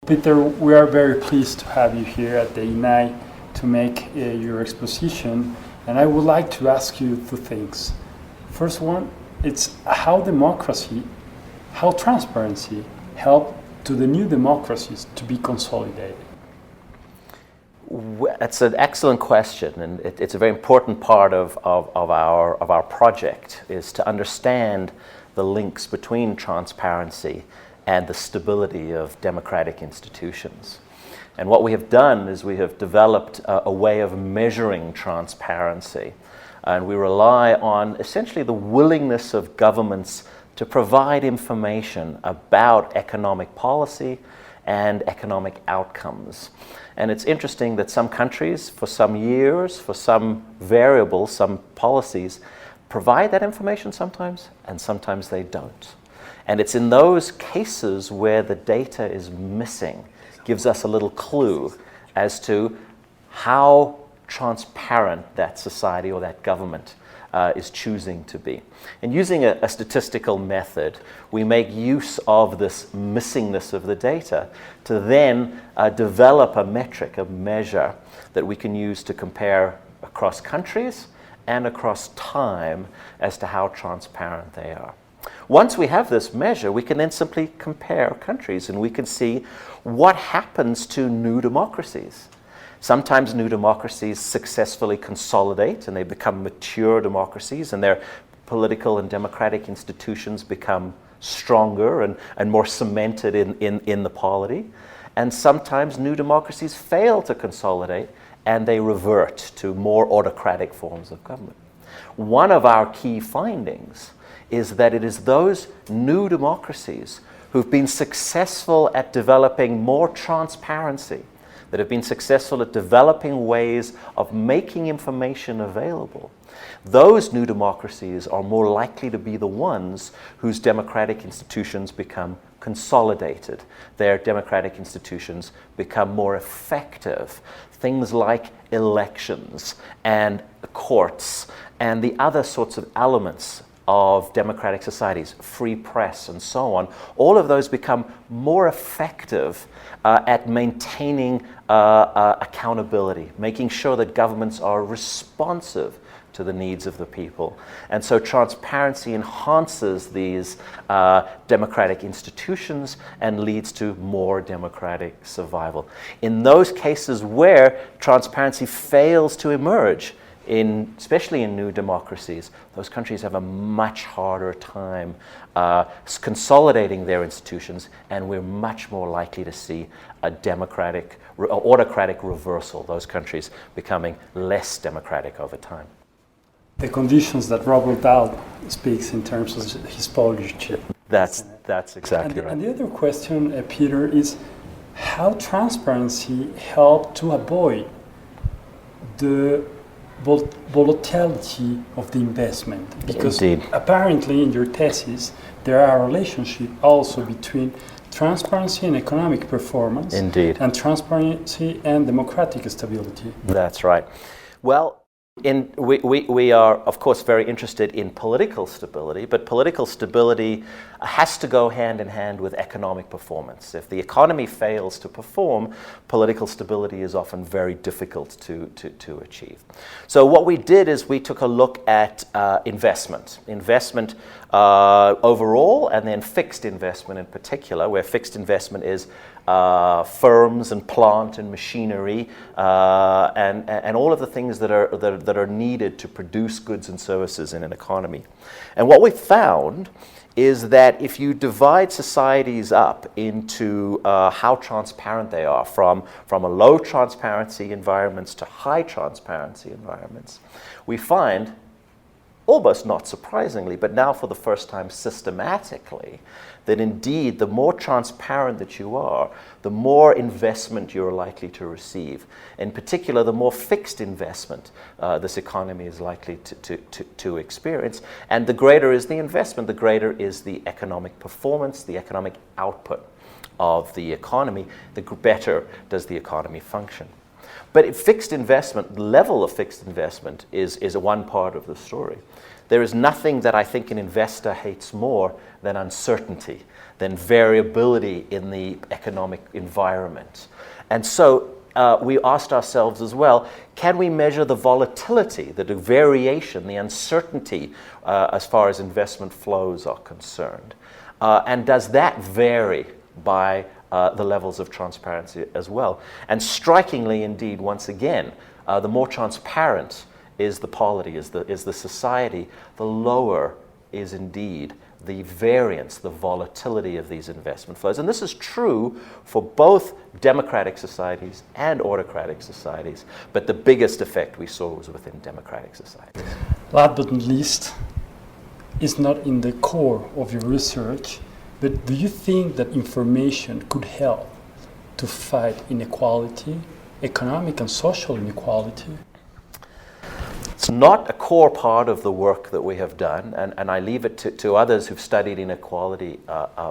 Peter, we are very pleased to have you here at the INAI to make your exposition, and I would like to ask you two things. First one, it's how transparency help to the new democracies to be consolidated. It's an excellent question, and it's a very important part of our project, is to understand the links between transparency and the stability of democratic institutions. And what we have done is we have developed a way of measuring transparency, and we rely on essentially the willingness of governments to provide information about economic policy and economic outcomes. And it's interesting that some countries, for some years, for some variables, some policies, provide that information sometimes, and sometimes they don't. And it's in those cases where the data is missing, gives us a little clue as to how transparent that society or that government is choosing to be. And using a statistical method, we make use of this missingness of the data to then develop a metric, a measure that we can use to compare across countries and across time as to how transparent they are. Once we have this measure, we can then simply compare countries, and we can see what happens to new democracies. Sometimes new democracies successfully consolidate and they become mature democracies, and their political and democratic institutions become stronger and more cemented in the polity. And sometimes new democracies fail to consolidate and they revert to more autocratic forms of government. One of our key findings is that it is those new democracies who've been successful at developing more transparency, that have been successful at developing ways of making information available. Those new democracies are more likely to be the ones whose democratic institutions become consolidated. Their democratic institutions become more effective. Things like elections and courts and the other sorts of elements of democratic societies, free press and so on, all of those become more effective at maintaining accountability, making sure that governments are responsive to the needs of the people. And so transparency enhances these democratic institutions and leads to more democratic survival. In those cases where transparency fails to emerge, especially in new democracies, those countries have a much harder time consolidating their institutions, and we're much more likely to see a autocratic reversal, those countries becoming less democratic over time. The conditions that Robert Dahl speaks in terms of his Polish. That's exactly right. And the other question, Peter, is how transparency helped to avoid the volatility of the investment, because Indeed. Apparently in your thesis there are relationships also between transparency and economic performance. Indeed. And transparency and democratic stability. That's right. Well, we are, of course, very interested in political stability, but political stability has to go hand in hand with economic performance. If the economy fails to perform, political stability is often very difficult to achieve. So what we did is we took a look at investment overall, and then fixed investment in particular, where fixed investment is firms and plant and machinery and all of the things that are needed to produce goods and services in an economy. And what we found is that if you divide societies up into how transparent they are, from a low transparency environments to high transparency environments, we find, almost not surprisingly, but now for the first time systematically, that indeed the more transparent that you are, the more investment you're likely to receive. In particular, the more fixed investment this economy is likely to experience. And the greater is the investment, the greater is the economic performance, the economic output of the economy, the better does the economy function. But fixed investment, the level of fixed investment is one part of the story. there is nothing that I think an investor hates more than uncertainty, than variability in the economic environment. And so we asked ourselves as well, can we measure the volatility, the variation, the uncertainty as far as investment flows are concerned? And does that vary by the levels of transparency as well? And strikingly indeed, once again, the more transparent is the polity, is the society, the lower is indeed the variance, the volatility of these investment flows. And this is true for both democratic societies and autocratic societies, but the biggest effect we saw was within democratic societies. Last but not least, it's not in the core of your research, but do you think that information could help to fight inequality, economic and social inequality? It's not a core part of the work that we have done, and I leave it to others who've studied inequality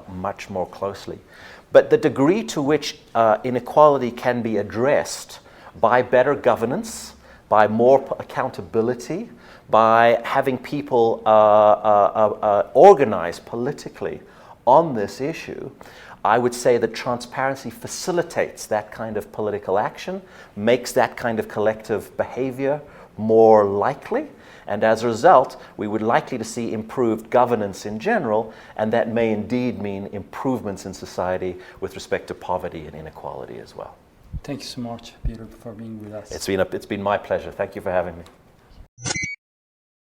much more closely. But the degree to which inequality can be addressed by better governance, by more accountability, by having people organize politically on this issue, I would say that transparency facilitates that kind of political action, makes that kind of collective behavior more likely, and as a result, we would likely to see improved governance in general, and that may indeed mean improvements in society with respect to poverty and inequality as well. Thank you so much, Peter, for being with us. It's been my pleasure. Thank you for having me.